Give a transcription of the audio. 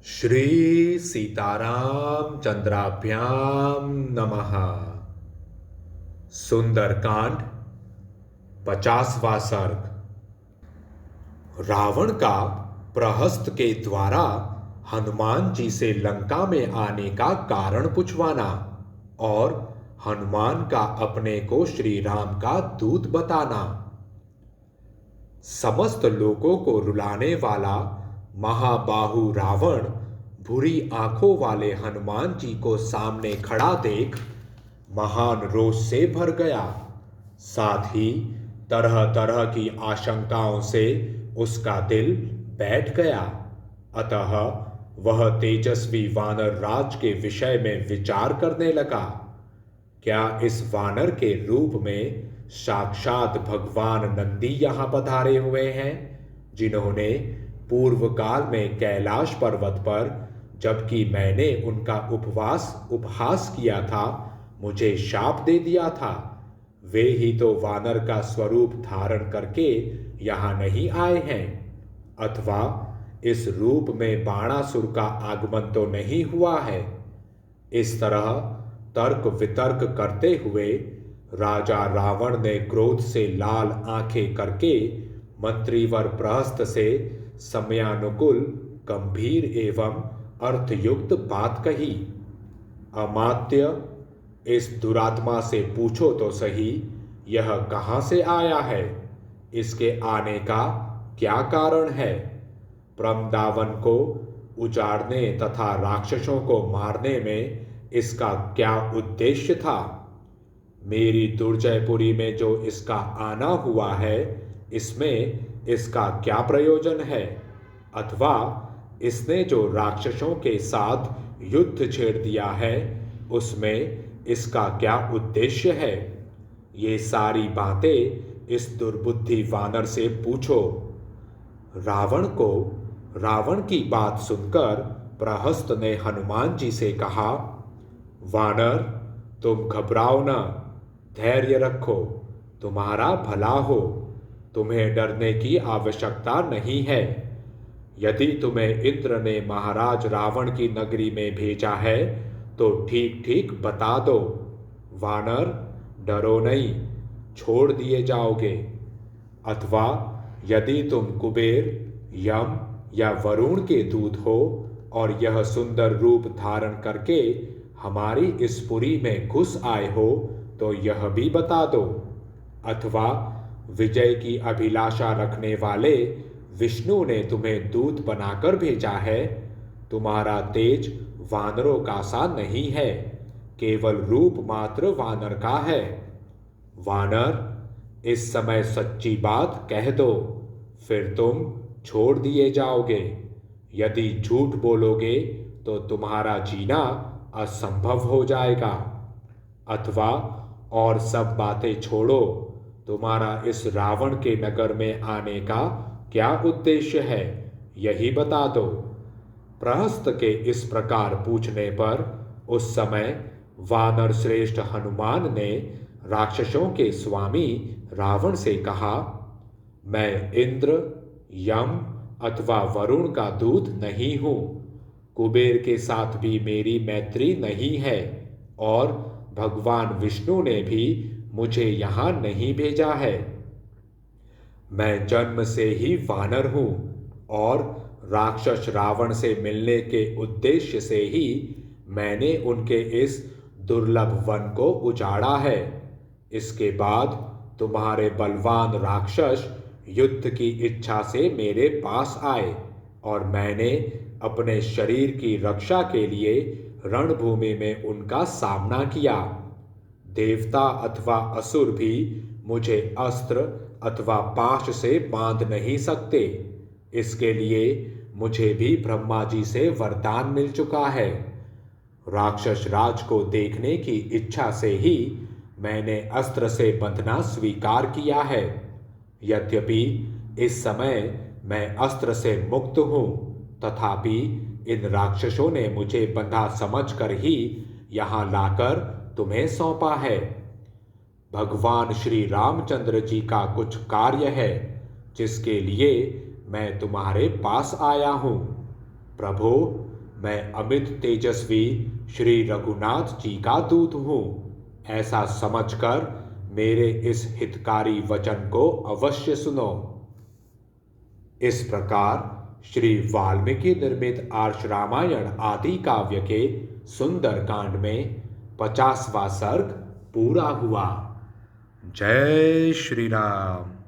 श्री सीताराम चंद्राभ्याम नमः। सुंदरकांड 50वां सर्ग। रावण का प्रहस्त के द्वारा हनुमान जी से लंका में आने का कारण पूछवाना और हनुमान का अपने को श्री राम का दूत बताना। समस्त लोगों को रुलाने वाला महाबाहु रावण भूरी आंखों वाले हनुमान जी को सामने खड़ा देख महान रोष से भर गया। साथ ही तरह तरह की आशंकाओं से उसका दिल बैठ गया। अतः वह तेजस्वी वानर राज के विषय में विचार करने लगा। क्या इस वानर के रूप में साक्षात भगवान नंदी यहाँ पधारे हुए हैं, जिन्होंने पूर्व काल में कैलाश पर्वत पर, जबकि मैंने उनका उपहास किया था, मुझे शाप दे दिया था। वे ही तो वानर का स्वरूप धारण करके यहाँ नहीं आए हैं। अथवा इस रूप में बाणासुर का आगमन तो नहीं हुआ है। इस तरह तर्क वितर्क करते हुए राजा रावण ने क्रोध से लाल आंखें करके मंत्रीवर प्रहस्त से समयानुकूल गंभीर एवं अर्थयुक्त बात कही। अमात्य, इस दुरात्मा से पूछो तो सही, यह कहाँ से आया है? इसके आने का क्या कारण है? प्रमदावन को उजाड़ने तथा राक्षसों को मारने में इसका क्या उद्देश्य था? मेरी दुर्जयपुरी में जो इसका आना हुआ है, इसमें इसका क्या प्रयोजन है? अथवा इसने जो राक्षसों के साथ युद्ध छेड़ दिया है, उसमें इसका क्या उद्देश्य है? ये सारी बातें इस दुर्बुद्धि वानर से पूछो। रावण की बात सुनकर प्रहस्त ने हनुमान जी से कहा, वानर, तुम घबराओ न, धैर्य रखो, तुम्हारा भला हो। तुम्हें डरने की आवश्यकता नहीं है। यदि तुम्हें इंद्र ने महाराज रावण की नगरी में भेजा है तो ठीक ठीक बता दो। वानर, डरो नहीं, छोड़ दिए जाओगे। अथवा यदि तुम कुबेर, यम या वरुण के दूत हो और यह सुंदर रूप धारण करके हमारी इस पुरी में घुस आए हो तो यह भी बता दो। अथवा विजय की अभिलाषा रखने वाले विष्णु ने तुम्हें दूत बनाकर भेजा है। तुम्हारा तेज वानरों का सा नहीं है, केवल रूप मात्र वानर का है। वानर, इस समय सच्ची बात कह दो, फिर तुम छोड़ दिए जाओगे। यदि झूठ बोलोगे तो तुम्हारा जीना असंभव हो जाएगा। अथवा और सब बातें छोड़ो, तुम्हारा इस रावण के नगर में आने का क्या उद्देश्य है, यही बता दो। प्रहस्त के इस प्रकार पूछने पर उस समय वानर श्रेष्ठ हनुमान ने राक्षसों के स्वामी रावण से कहा, मैं इंद्र, यम अथवा वरुण का दूत नहीं हूं। कुबेर के साथ भी मेरी मैत्री नहीं है और भगवान विष्णु ने भी मुझे यहां नहीं भेजा है। मैं जन्म से ही वानर हूं और राक्षस रावण से मिलने के उद्देश्य से ही मैंने उनके इस दुर्लभ वन को उजाड़ा है। इसके बाद तुम्हारे बलवान राक्षस युद्ध की इच्छा से मेरे पास आए और मैंने अपने शरीर की रक्षा के लिए रणभूमि में उनका सामना किया। देवता अथवा असुर भी मुझे अस्त्र अथवा पाश से बांध नहीं सकते। इसके लिए मुझे भी ब्रह्मा जी से वरदान मिल चुका है। राक्षस राज को देखने की इच्छा से ही मैंने अस्त्र से बंधना स्वीकार किया है। यद्यपि इस समय मैं अस्त्र से मुक्त हूं, तथापि इन राक्षसों ने मुझे बंधा समझकर ही यहां लाकर तुम्हें सौंपा है। भगवान श्री रामचंद्र जी का कुछ कार्य है, जिसके लिए मैं तुम्हारे पास आया हूं। प्रभु, मैं अमित तेजस्वी श्री रघुनाथ जी का दूत हूँ, ऐसा समझकर मेरे इस हितकारी वचन को अवश्य सुनो। इस प्रकार श्री वाल्मीकि निर्मित आर्ष रामायण आदि काव्य के सुंदर कांड में 50वां सर्ग पूरा हुआ। जय श्री राम।